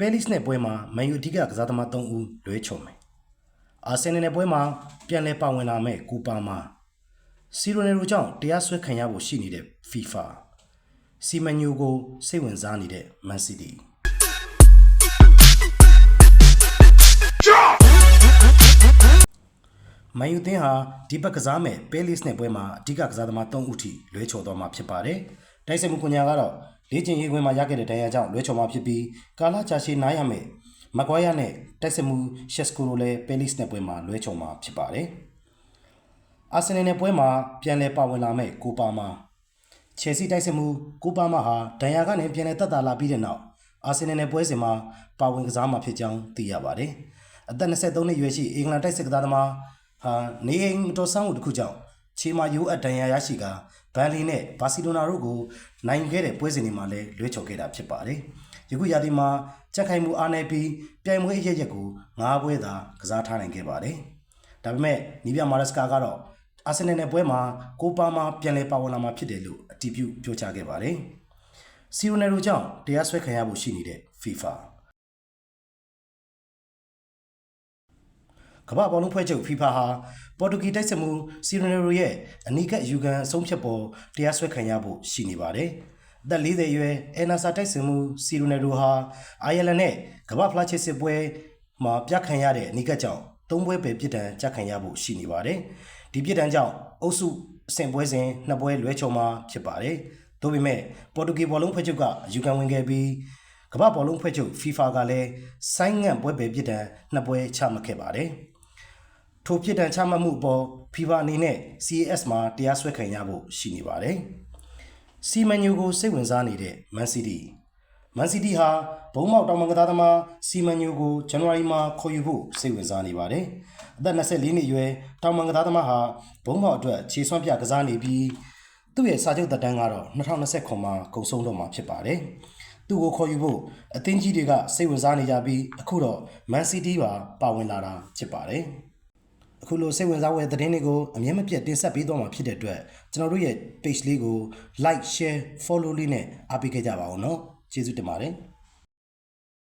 ပဲလစ်နဲ့ပွဲမှာမန်ယူအဓိကကစားသမား3ဦးလွဲချော်မယ်အာဆင်နယ်နဲ့ပွဲမှာပြန်လည်ပါဝင်လာမဲ့ကူပါမာစီရိုနယ်ရိုကြောင့်တရားစွဲခံရဖို့ရှိနေတဲ့ FIFA စီမန်ယူကိုစိတ်ဝင်စားနေတဲ့မန်စီးတီးမန်ယူသင်းဟာဒီဘက်ကစားမဲ့ပဲလစ်နဲ့ပွဲမှာအဓိကကစားသမား3ဦးထိလွဲချော်သွားမှာဖြစ်ပါတယ်တိုက်စစ်မှုကွန်ညာကတော့လေ့ကျင့်ရေးခွင်မှာရခဲ့တဲ့ဒဏ်ရာကြောင့်လွဲချော်မှာဖြစ်ပြီးကာလာကြာရှည်နားရမယ်မကွာယာနဲ့တိုက်စစ်မှုရှက်စကိုလိုလည်းပဲလစ်နဲ့ပွဲမှာလွဲချော်မှာဖြစ်ပါတယ်အာဆင်နယ်နဲ့ပွဲမှာပြန်လည်ပါဝင်လာမဲ့ကိုပါမာချယ်ဆီတိုက်စစ်မှုကိုပါမာဟာဒဏ်ရာကနေပြန်လည်တက်တာလာပြီးတဲ့နောက်အာဆင်နယ်နဲ့ပွဲစဉ်မှာပါဝင်ကစားမှာဖြစ်ကြောင်းသိရပါတယ်အသက်23နှစ်အရွယ်ရှိအင်္ဂလန်တိုက်စစ်ကစားသမားဟာနေအိမ်မတော်ဆန်းမှုတစ်ခုကြောင့်ခြေမှာရိုးအပ်ဒဏ်ရာရရှိကဘန်လီနဲ့ဘာစီလိုနာတို့ကိုနိုင်ခဲ့တဲ့ပွဲစဉ်တွေမှာလည်းလွဲချော်ခဲ့တာဖြစ်ပါတယ်။ယခုရာသီမှာကြက်ခိုင်မှုအားနည်းပြီးပြိုင်ပွဲအရက်ကို9ပွဲသာကစားထားနိုင်ခဲ့ပါတယ်။ဒါပေမဲ့နီးပြမာရက်စကာကတော့အာဆင်နယ်နဲ့ပွဲမှာကိုပါမာပြန်လည်ပါဝင်လာမှာဖြစ်တယ်လို့အတည်ပြုပြောကြားခဲ့ပါတယ်။စီရိုနယ်ရိုကြောင့်တရားစွဲခံရဖို့ရှိနေတဲ့ FIFAကမ္ဘာဘောလုံးဖွဲ့ချုပ် FIFA ဟာပေါ်တူဂီတိုက်စစ်မှုစီရိုနယ်ရိုရဲ့အနီးကပ်ယူကန်အဆုံးဖြတ်ပေါ်တရားစွဲခံရဖို့ရှိနေပါတယ်။အသက်40အရွယ်အဲနာဆာတိုက်စစ်မှုစီရိုနယ်ရိုဟာအိုင်ယာလန်နဲ့ကမ္ဘာဖလားချစ်စစ်ပွဲမှာပြတ်ခံရတဲ့အနီးကပ်ကြောင့်3ပွဲပဲပြစ်ဒဏ်ကြခံရဖို့ရှိနေပါတယ်။ဒီပြစ်ဒဏ်ကြောင့်အုပ်စုအဆင့်ပွဲစဉ်2ပွဲလွဲချော်မှာဖြစ်ပါတယ်။ဒါပေမဲ့ပေါ်တူဂီဘောလုံးဖွဲ့ချုပ်ကယူကန်ဝင်ခဲ့ပြီးကမ္ဘာဘောလုံးဖွဲ့ချုပ် FIFA ကလည်းဆိုင်းငံ့ပွဲပဲပြစ်ဒဏ်2ပွဲချမှတ်ခဲ့ပါတယ်။ထိုပြစ်ဒဏ်ချမှတ်မှုအပေါ် FIFA အနေနဲ့ CAS မှာတရားစွဲခံရဖို့ရှိနေပါတယ်။စီမန်ယူကိုစိတ်ဝင်စားနေတဲ့မန်စီးတီးဟာဘုံမောက်တောင်ပံကစားသမားစီမန်ယူကိုဇန်နဝါရီမှာခေါ်ယူဖို့စိတ်ဝင်စားနေပါတယ်။အသက်24နှစ်အရွယ်တောင်ပံကစားသမားဟာဘုံမောက်အတွက်ခြေစွမ်းပြကစားနေပြီးသူ့ရဲ့စာချုပ်သက်တမ်းကတော့2029မှာကုန်ဆုံးတော့မှာဖြစ်ပါတယ်။သူ့ကိုခေါ်ယူဖို့အသင်းကြီးတွေကစိတ်ဝင်စားနေကြပြီးအခုတော့မန်စီးတီးပါဝင်လာတာဖြစ်ပါတယ်။အခုလိုစိတ်ဝင်စားတဲ့သတင်းတွေကိုအမြဲမပြတ်တင်ဆက်ပေးသွားမှာဖြစ်တဲ့အတွက်ကျွန်တော်တို့ရဲ့ page လေးကို like share follow လေးနဲ့အားပေးခဲ့ကြပါဦးเนาะကျေးဇူးတင်ပါတယ်